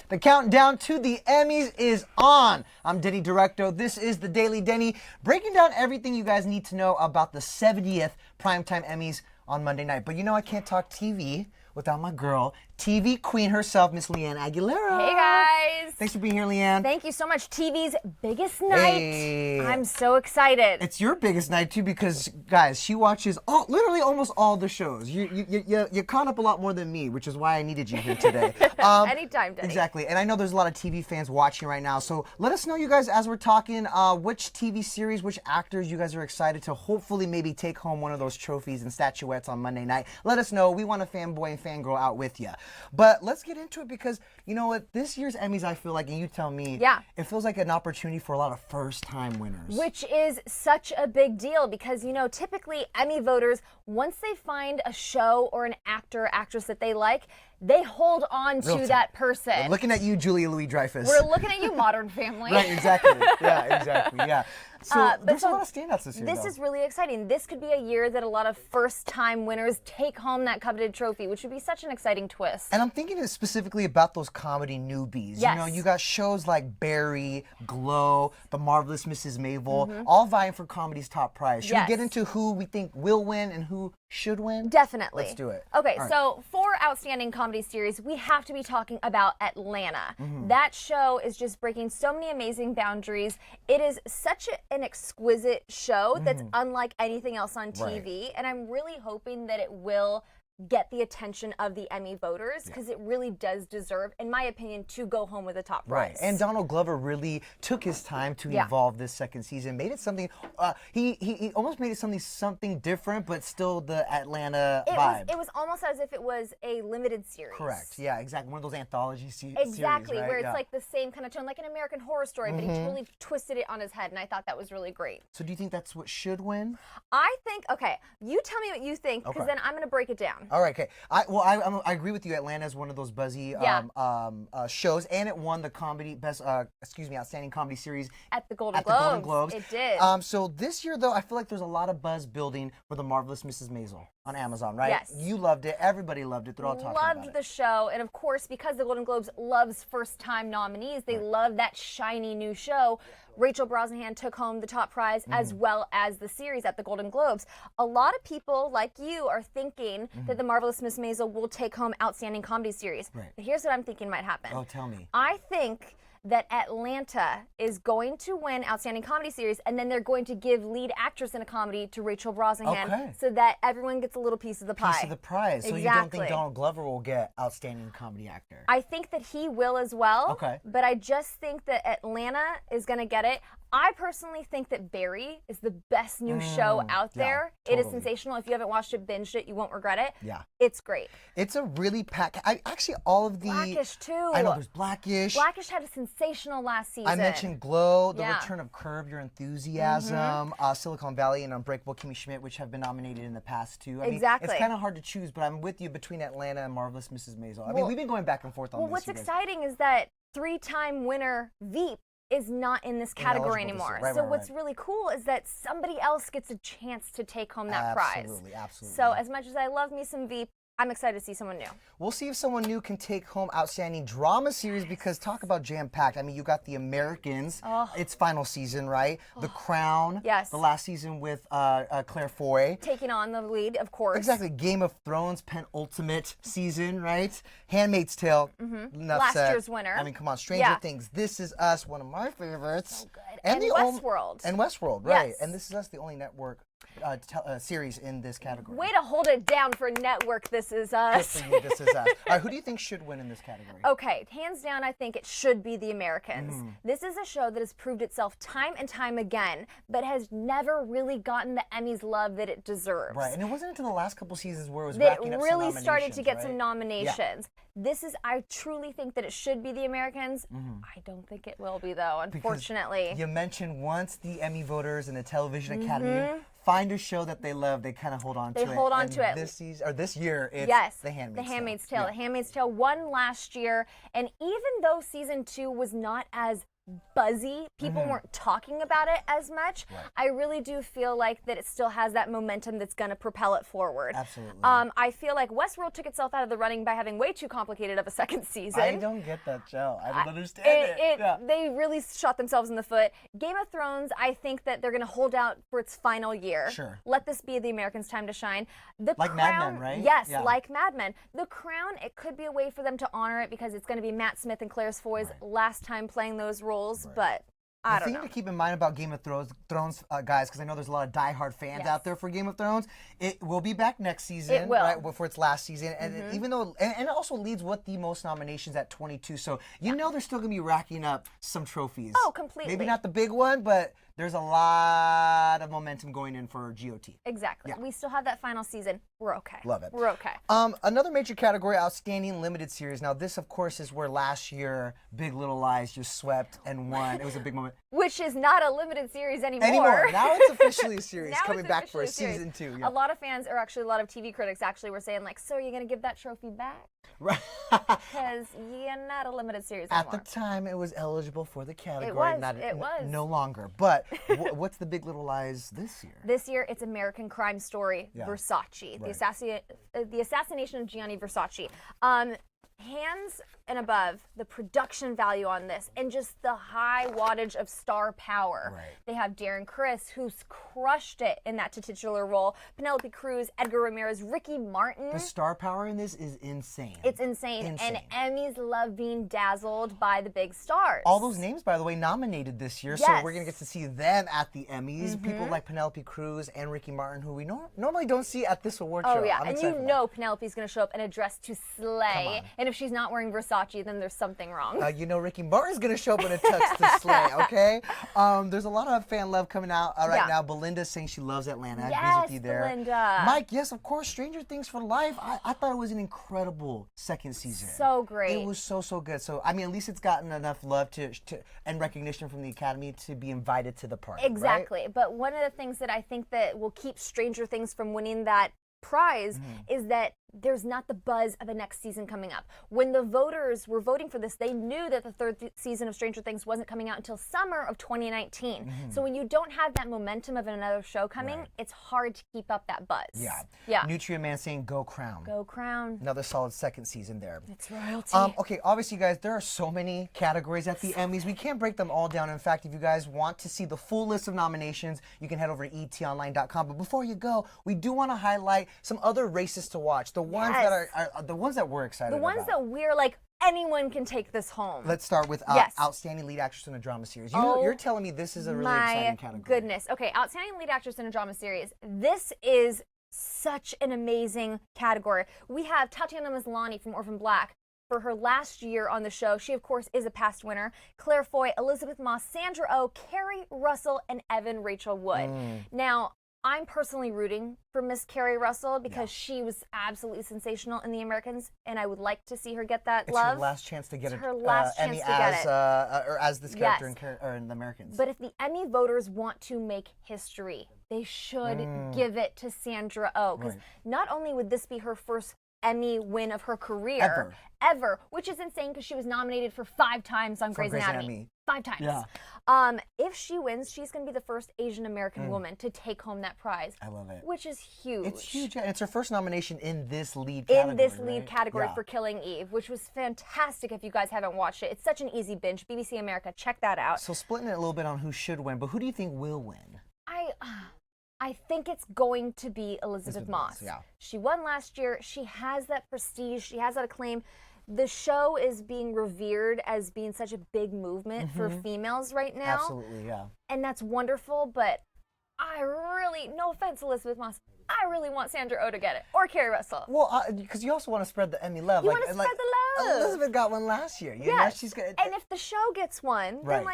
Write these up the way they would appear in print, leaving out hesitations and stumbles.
The countdown to the Emmys is on. I'm Denny Directo. This is the Daily Denny, breaking down everything you guys need to know about the 70th Primetime Emmys on Monday night. But you know I can't talk TV without my girl, TV queen herself, Miss Leanne Aguilera. Hey guys. Thanks for being here, Leanne. Thank you so much. TV's biggest night. Hey. I'm so excited. It's your biggest night too because, guys, she watches literally almost all the shows. You caught up a lot more than me, which is why I needed you here today. Anytime, Denny. Exactly, and I know there's a lot of TV fans watching right now, so let us know, you guys, as we're talking, which TV series, which actors you guys are excited to hopefully maybe take home one of those trophies and statuettes on Monday night. Let us know. We want to fanboy and fangirl out with you. But let's get into it because, you know what, this year's Emmys, I feel like, and you tell me, it feels like an opportunity for a lot of first-time winners. Which is such a big deal because, you know, typically Emmy voters, once they find a show or an actor or actress that they like, they hold on to that person. We're looking at you, Julia Louis-Dreyfus. We're looking at you, Modern Family. Right, exactly. Yeah, exactly, yeah. So there's a lot of standouts this year, This is really exciting. This could be a year that a lot of first-time winners take home that coveted trophy, which would be such an exciting twist. And I'm thinking specifically about those comedy newbies. Yes. You know, you got shows like Barry, Glow, The Marvelous Mrs. Maisel, all vying for comedy's top prize. Should we get into who we think will win and who should win? Definitely. Let's do it. Okay, so for Outstanding Comedy Series, we have to be talking about Atlanta. That show is just breaking so many amazing boundaries. It is such an exquisite show that's unlike anything else on TV, and I'm really hoping that it will get the attention of the Emmy voters because it really does deserve, in my opinion, to go home with a top prize. Right, and Donald Glover really took his time to evolve this second season, made it something, he almost made it something different, but still the Atlanta vibe. It was almost as if it was a limited series. Correct, yeah, exactly, one of those anthology series, Exactly, right? where it's like the same kind of tone, like an American Horror Story, but he totally twisted it on his head, and I thought that was really great. So do you think that's what should win? I think, okay, you tell me what you think, because then I'm going to break it down. All right, okay. I agree with you. Atlanta is one of those buzzy shows, and it won the outstanding comedy series at the Golden Globes. It did. So this year, though, I feel like there's a lot of buzz building for The Marvelous Mrs. Maisel on Amazon, right? Yes. You loved it. Everybody loved it. They're all talking about it. Loved the show, and of course, because the Golden Globes loves first-time nominees, they love that shiny new show. Rachel Brosnahan took home the top prize as well as the series at the Golden Globes. A lot of people, like you, are thinking that The Marvelous Miss Maisel will take home Outstanding Comedy Series. Right. But here's what I'm thinking might happen. Oh, tell me. I think that Atlanta is going to win Outstanding Comedy Series, and then they're going to give lead actress in a comedy to Rachel Brosnahan so that everyone gets a little piece of the pie. Piece of the prize. So you don't think Donald Glover will get Outstanding Comedy Actor? I think that he will as well. Okay. But I just think that Atlanta is going to get it. I personally think that Barry is the best new show out there. Totally. It is sensational. If you haven't watched it, binge it. You won't regret it. Yeah. It's great. It's a really packed. All of the Blackish too. I know there's Blackish. Blackish had a sensational last season. I mentioned Glow, the return of Curb Your Enthusiasm, Silicon Valley, and Unbreakable Kimmy Schmidt, which have been nominated in the past too. I mean, it's kind of hard to choose, but I'm with you between Atlanta and Marvelous Mrs. Maisel. I mean, we've been going back and forth on this. Well, what's exciting is that three-time winner Veep is not in this category anymore. So what's really cool is that somebody else gets a chance to take home that prize. Absolutely, absolutely. So as much as I love me some Veep, I'm excited to see someone new. We'll see if someone new can take home Outstanding Drama Series because talk about jam-packed. I mean, you got The Americans, its final season, right? The Crown, the last season with Claire Foy. Taking on the lead, of course. Exactly. Game of Thrones, penultimate season, right? Handmaid's Tale, last year's winner. I mean, come on, Stranger Things, This Is Us, one of my favorites. So good. And Westworld. And Westworld, right. And This Is Us, the only network series in this category. Way to hold it down for network This Is Us. Good for you, This Is Us. All right, who do you think should win in this category? Okay, hands down, I think it should be The Americans. This is a show that has proved itself time and time again, but has never really gotten the Emmys love that it deserves. Right, and it wasn't until the last couple seasons where it was that racking up really some started to get right? some nominations. I truly think that it should be The Americans. I don't think it will be, though, unfortunately. Because you mentioned once the Emmy voters and the Television Academy find a show that they love, they kind of hold on to it. They hold on to it. This season, or this year, it's The Handmaid's Tale. The Handmaid's Tale won last year, and even though season 2 was not as buzzy. People weren't talking about it as much. Right. I really do feel like that it still has that momentum that's going to propel it forward. Absolutely. I feel like Westworld took itself out of the running by having way too complicated of a second season. I don't get that show. I don't understand it. Yeah. They really shot themselves in the foot. Game of Thrones, I think that they're going to hold out for its final year. Sure. Let this be the Americans' time to shine. The Like Crown, Mad Men, right? Yes, Yeah. like Mad Men. The Crown, it could be a way for them to honor it because it's going to be Matt Smith and Claire Foy's last time playing those roles, but I don't know. The thing to keep in mind about Game of Thrones guys, because I know there's a lot of diehard fans out there for Game of Thrones, it will be back next season, It will. right, for its last season, and even though, and it also leads with the most nominations at 22, so you know they're still going to be racking up some trophies. Oh, completely. Maybe not the big one, but there's a lot of momentum going in for GOT. Exactly. Yeah. We still have that final season. We're okay. Love it. We're okay. Another major category, Outstanding Limited Series. Now, this, of course, is where last year Big Little Lies just swept and won. It was a big moment. Which is not a limited series anymore. Now it's officially a series Now coming it's back for a officially season 2. A lot of fans, or actually a lot of TV critics actually were saying like, so are you going to give that trophy back? Right. Because you're not a limited series At anymore. the time, it was eligible for the category. It was. No longer. But what's the Big Little Lies this year? This year, it's American Crime Story, Versace, Right. the assassination of Gianni Versace. Hands and above, the production value on this and just the high wattage of star power. Right. They have Darren Criss, who's crushed it in that titular role, Penelope Cruz, Edgar Ramirez, Ricky Martin. The star power in this is insane. It's insane. And Emmys love being dazzled by the big stars. All those names, by the way, nominated this year, so we're going to get to see them at the Emmys. People like Penelope Cruz and Ricky Martin, who we normally don't see at this award show. Oh, yeah. I'm And excited you for know Penelope's going to show up in a dress to slay. on. And if she's not wearing Versace, then there's something wrong. you know Ricky Martin's going to show up in a tux to slay, okay? There's a lot of fan love coming out right now. Belinda's saying she loves Atlanta. I agree with you there. Belinda. Mike, yes, of course, Stranger Things for Life. I thought it was an incredible second season. So great. It was so good. So, I mean, at least it's gotten enough love and recognition from the Academy to be invited to the party. Exactly. Right? But one of the things that I think that will keep Stranger Things from winning that prize is that there's not the buzz of a next season coming up. When the voters were voting for this, they knew that the third season of Stranger Things wasn't coming out until summer of 2019. So when you don't have that momentum of another show coming, it's hard to keep up that buzz. Yeah. Nutrient Man saying go Crown. Go Crown. Another solid second season there. It's royalty. Okay, obviously, guys, there are so many categories at the Emmys. We can't break them all down. In fact, if you guys want to see the full list of nominations, you can head over to etonline.com. But before you go, we do want to highlight some other races to watch. The ones that are the ones that we're excited about. The ones that we're like, anyone can take this home. Let's start with Outstanding Lead Actress in a Drama Series. You're telling me this is a really exciting category. My goodness. Okay, Outstanding Lead Actress in a Drama Series. This is such an amazing category. We have Tatiana Maslany from Orphan Black. For her last year on the show, she, of course, is a past winner. Claire Foy, Elisabeth Moss, Sandra Oh, Kerry Russell, and Evan Rachel Wood. Now, I'm personally rooting for Miss Kerry Russell because she was absolutely sensational in The Americans, and I would like to see her get that love. It's her last chance to get an Emmy as this character in The Americans. But if the Emmy voters want to make history, they should give it to Sandra Oh, because not only would this be her first Emmy win of her career ever, which is insane because she was nominated for 5 times on Grey's Anatomy. 5 times. Yeah. If she wins, she's going to be the first Asian American woman to take home that prize. I love it. Which is huge. It's huge. And it's her first nomination in this lead category. For Killing Eve, which was fantastic if you guys haven't watched it. It's such an easy binge. BBC America, check that out. So splitting it a little bit on who should win, but who do you think will win? I think it's going to be Elisabeth Moss. Yeah. She won last year. She has that prestige. She has that acclaim. The show is being revered as being such a big movement for females right now. Absolutely, yeah. And that's wonderful, but I really, no offense, Elisabeth Moss, I really want Sandra Oh to get it, or Kerry Russell. Well, because you also want to spread the Emmy love. You want to spread the love. Elizabeth got one last year. You know, she's good. And if the show gets one, then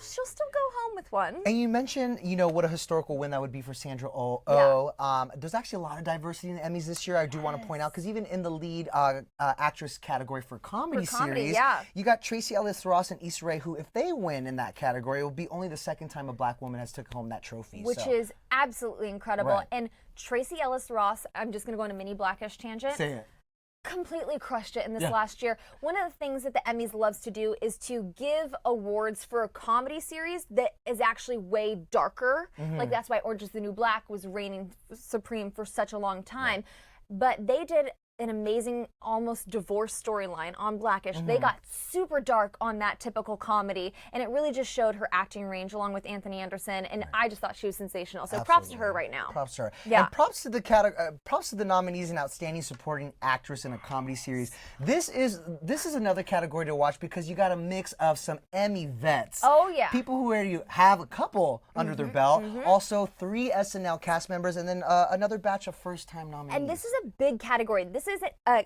she'll still go home with one. And you mentioned, what a historical win that would be for Sandra Oh. There's actually a lot of diversity in the Emmys this year. I do want to point out because even in the lead actress category for comedy series, you got Tracee Ellis Ross and Issa Rae, who, if they win in that category, it will be only the second time a black woman has took home that trophy. Which is absolutely incredible. And Tracee Ellis Ross, I'm just going to go on a mini Blackish tangent. Say it. completely crushed it in this last year. One of the things that the Emmys loves to do is to give awards for a comedy series that is actually way darker. Like that's why Orange is the New Black was reigning supreme for such a long time. But they did an amazing, almost divorce storyline on Blackish. They got super dark on that typical comedy, and it really just showed her acting range along with Anthony Anderson, and I just thought she was sensational. So props to her right now. Props to her. Yeah. And props to the nominees in Outstanding Supporting Actress in a Comedy Series. This is another category to watch because you got a mix of some Emmy vets. Oh yeah. People who already have a couple under their belt, also 3 SNL cast members, and then another batch of first-time nominees. And this is a big category. This is 8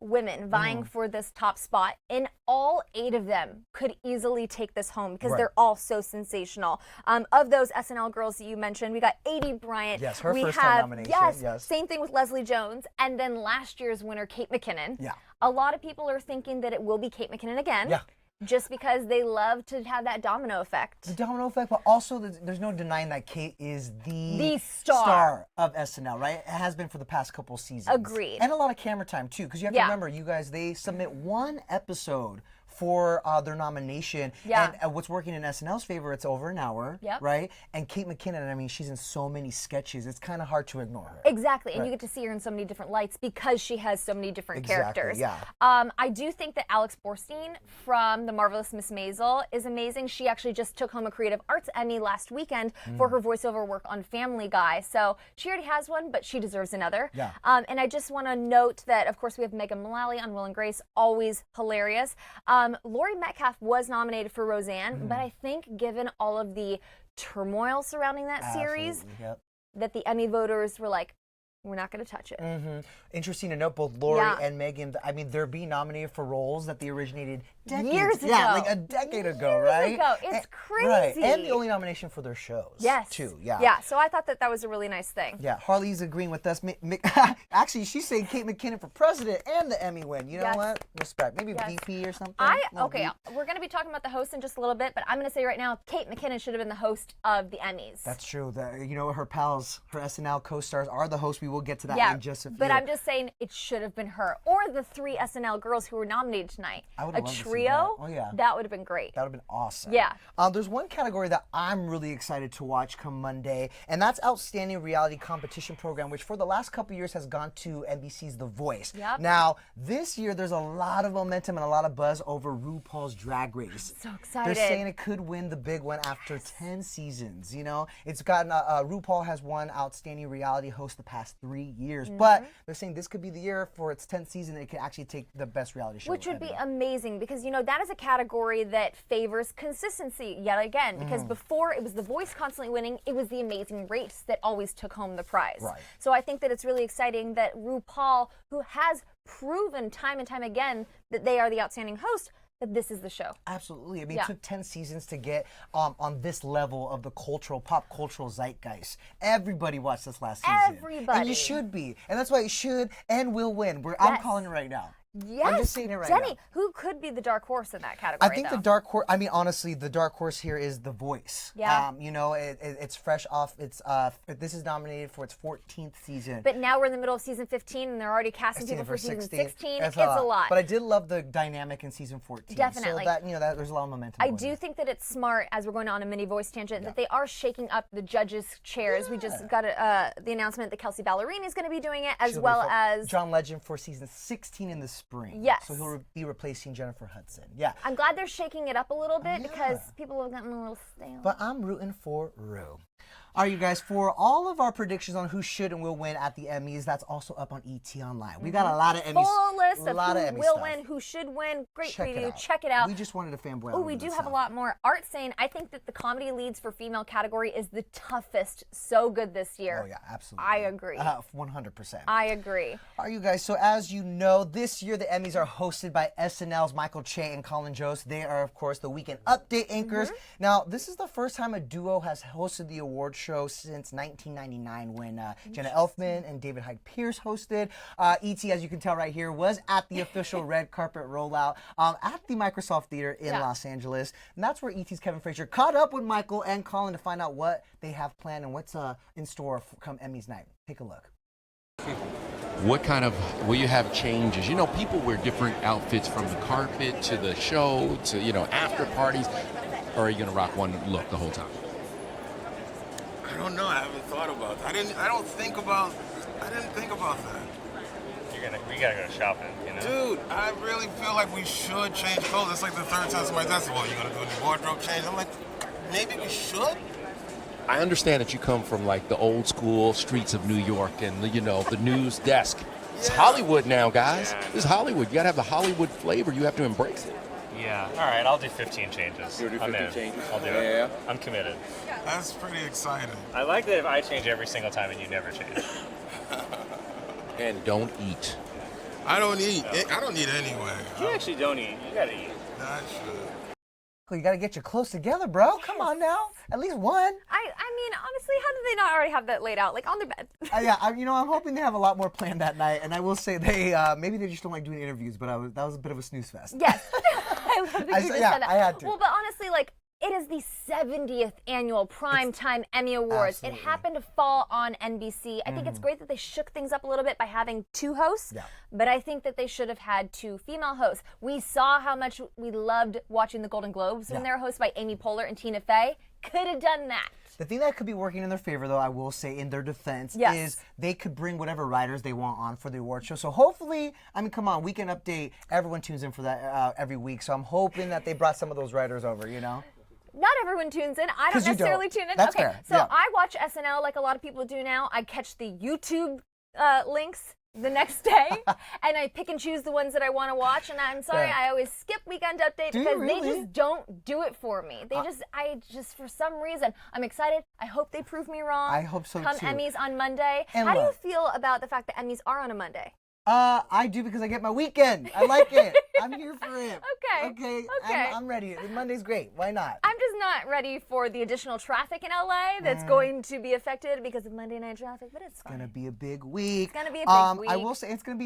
women vying for this top spot, and all 8 of them could easily take this home because they're all so sensational. Of those SNL girls that you mentioned, we got Adie Bryant. Yes, her first-time nomination. Yes, same thing with Leslie Jones, and then last year's winner, Kate McKinnon. Yeah. A lot of people are thinking that it will be Kate McKinnon again. Yeah. Just because they love to have that domino effect. The domino effect, but also there's no denying that Kate is the star of SNL, right? It has been for the past couple seasons. Agreed. And a lot of camera time, too, because you have to remember, you guys, they submit 1 episode for their nomination. Yeah. And what's working in SNL's favor, it's over an hour, right? And Kate McKinnon, I mean, she's in so many sketches, it's kind of hard to ignore her. Exactly, and you get to see her in so many different lights because she has so many different characters. Yeah. I do think that Alex Borstein from The Marvelous Miss Maisel is amazing. She actually just took home a Creative Arts Emmy last weekend for her voiceover work on Family Guy. So she already has one, but she deserves another. Yeah. And I just want to note that, of course, we have Megan Mullally on Will and Grace, always hilarious. Laurie Metcalf was nominated for Roseanne, but I think given all of the turmoil surrounding that series, that the Emmy voters were like, we're not going to touch it. Interesting to note, both Laurie and Megan, I mean, they're being nominated for roles that they originated years ago. Yeah, like a decade ago, right? It's crazy. Right, and the only nomination for their shows, too. Yeah, so I thought that was a really nice thing. Yeah, Harley's agreeing with us. Actually, she's saying Kate McKinnon for president and the Emmy win. You know what? Respect. Maybe VP or something. Okay, we're going to be talking about the host in just a little bit, but I'm going to say right now, Kate McKinnon should have been the host of the Emmys. That's true. You know, her pals, her SNL co-stars are the hosts. We will get to that in just a few. But I'm just saying it should have been her or the 3 SNL girls who were nominated tonight. I would a love to see trio. that. Oh yeah, that would have been great. That would have been awesome. Yeah. There's one category that I'm really excited to watch come Monday, and that's Outstanding Reality Competition Program, which for the last couple years has gone to NBC's The Voice. Yep. Now this year there's a lot of momentum and a lot of buzz over RuPaul's Drag Race. So excited. They're saying it could win the big one after 10 seasons. You know, it's gotten RuPaul has won Outstanding Reality Host the past 3 years, but they're saying this could be the year for its 10th season. It could actually take the best reality show. Which would be amazing because, you know, that is a category that favors consistency yet again. Because before it was The Voice constantly winning, it was The Amazing Race that always took home the prize. Right. So I think that it's really exciting that RuPaul, who has proven time and time again that they are the outstanding host, that this is the show. Absolutely. I mean, it took 10 seasons to get on this level of the pop cultural zeitgeist. Everybody watched this last season. Everybody. And you should be. And that's why it should and will win. I'm calling it right now. Yes, I'm just saying it right now. Denny, who could be the dark horse in that category? I think the dark horse. I mean, honestly, the dark horse here is The Voice. Yeah. You know, it's fresh off. This is nominated for its 14th season. But now we're in the middle of season 15, and they're already casting people for season 16. It's a lot. But I did love the dynamic in season 14. Definitely. So that there's a lot of momentum. I do think that it's smart, as we're going on a mini voice tangent, that they are shaking up the judges' chairs. We just got the announcement that Kelsey Ballerini is going to be doing it, as well as John Legend for season 16 in the spring. Yes. So he'll be replacing Jennifer Hudson. Yeah. I'm glad they're shaking it up a little bit because people have gotten a little stale. But I'm rooting for Rue. All right, you guys, for all of our predictions on who should and will win at the Emmys, that's also up on ET Online. We got a lot of Emmys. Full list of who will win, who should win. Great preview. Check it out. We just wanted a fanboy. Oh, we do have a lot more. Art saying, I think that the comedy leads for female category is the toughest. So good this year. Oh, yeah, absolutely. I agree. 100%. I agree. All right, you guys, so as you know, this year the Emmys are hosted by SNL's Michael Che and Colin Jost. They are, of course, the Weekend Update anchors. Now, this is the first time a duo has hosted the award show since 1999 when Jenna Elfman and David Hyde Pierce hosted. E.T., as you can tell right here, was at the official red carpet rollout at the Microsoft Theater in Los Angeles. And that's where E.T.'s Kevin Frazier caught up with Michael and Colin to find out what they have planned and what's in store come Emmys night. Take a look. will you have changes? You know, people wear different outfits from the carpet to the show to, after parties. Or are you going to rock one look the whole time? I don't know. I haven't thought about that. I didn't think about that. We gotta go shopping, Dude, I really feel like we should change clothes. It's like the third time somebody's asked, well, you gonna do a wardrobe change? I'm like, maybe we should? I understand that you come from like the old school streets of New York and the news desk. It's Hollywood now, guys. Yeah. This is Hollywood. You gotta have the Hollywood flavor. You have to embrace it. Yeah. All right, I'll do 15 changes. You'll do 15 changes? I'll do it. Yeah. I'm committed. That's pretty exciting. I like that if I change every single time and you never change. And don't eat. I don't eat. I don't eat anyway. You actually don't eat. You gotta eat. I should. You got to get your clothes together, bro. Come on now. At least one. I mean, honestly, how did they not already have that laid out, like on their bed? I'm hoping they have a lot more planned that night. And I will say maybe they just don't like doing interviews, but that was a bit of a snooze fest. Yes. I love that you just said that. I had to. Well, but honestly, it is the 70th annual Primetime Emmy Awards. Absolutely. It happened to fall on NBC. I think it's great that they shook things up a little bit by having 2 hosts, but I think that they should have had 2 female hosts. We saw how much we loved watching the Golden Globes when they were hosted by Amy Poehler and Tina Fey. Could have done that. The thing that could be working in their favor, though, I will say in their defense, is they could bring whatever writers they want on for the award show. So hopefully, come on, Weekend Update, everyone tunes in for that every week. So I'm hoping that they brought some of those writers over, Not everyone tunes in. I don't necessarily tune in. That's okay, fair. so I watch SNL like a lot of people do now. I catch the YouTube links the next day, and I pick and choose the ones that I want to watch. And I'm sorry, I always skip Weekend Update because they just don't do it for me. I just for some reason, I'm excited. I hope they prove me wrong. I hope so Come too. Emmys on Monday. And How do you feel about the fact that Emmys are on a Monday? I do because I get my weekend. I like it. I'm here for it. Okay. I'm ready. Monday's great. Why not? I'm just not ready for the additional traffic in LA that's going to be affected because of Monday night traffic, but it's fine. It's gonna be a big week. It's gonna be a big week. I will say it could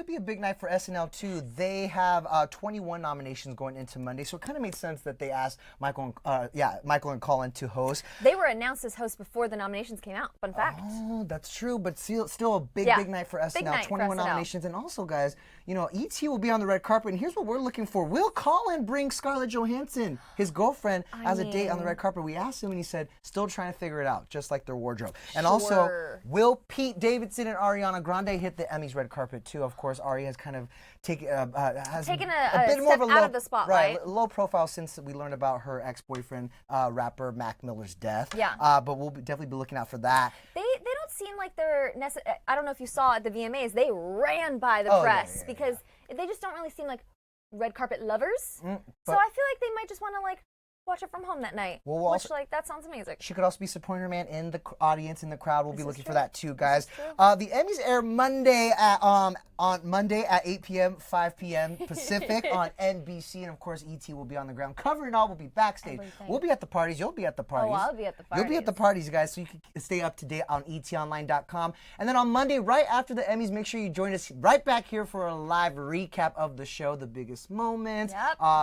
be a big night for SNL too. They have 21 nominations going into Monday, so it kind of made sense that they asked Michael and Colin to host. They were announced as hosts before the nominations came out. Fun fact. Oh, that's true, but still a big night for SNL. Big night 21 for SNL. nominations, and also, guys, E.T. will be on the red carpet, and here's what we're looking for. Will Colin bring Scarlett Johansson, his girlfriend, as a date on the red carpet? We asked him, and he said, still trying to figure it out, just like their wardrobe. And also, will Pete Davidson and Ariana Grande hit the Emmys red carpet too? Of course, Ari has kind of taken a bit more of a out of the spotlight. Right, low profile since we learned about her ex-boyfriend, rapper Mac Miller's death. Yeah. But we'll definitely be looking out for that. They don't seem like they're I don't know if you saw at the VMAs, they ran by the press because they just don't really seem like red carpet lovers. So I feel like they might just want to watch it from home that night. That sounds amazing. She could also be supporting her man in the audience, in the crowd. We'll be looking for that too, guys. The Emmys air Monday at 8 p.m., 5 p.m. Pacific on NBC, and of course, E.T. will be on the ground covering it all. We'll be backstage. We'll be at the parties. You'll be at the parties. Oh, I'll be at the parties. You'll be at the parties, guys, so you can stay up to date on etonline.com. And then on Monday, right after the Emmys, make sure you join us right back here for a live recap of the show, the biggest moments,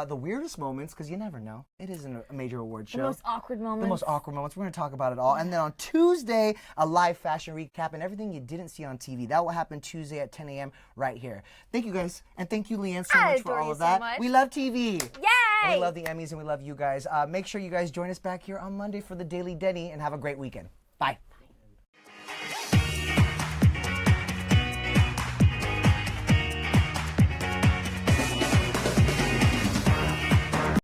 the weirdest moments, because you never know. It isn't a major award show. The most awkward moments. The most awkward moments. We're going to talk about it all. And then on Tuesday, a live fashion recap and everything you didn't see on TV. That will happen Tuesday at 10 a.m. right here. Thank you, guys. And thank you, Leanne, so much for all of that. We love TV. Yay! And we love the Emmys and we love you guys. Make sure you guys join us back here on Monday for the Daily Denny and have a great weekend. Bye.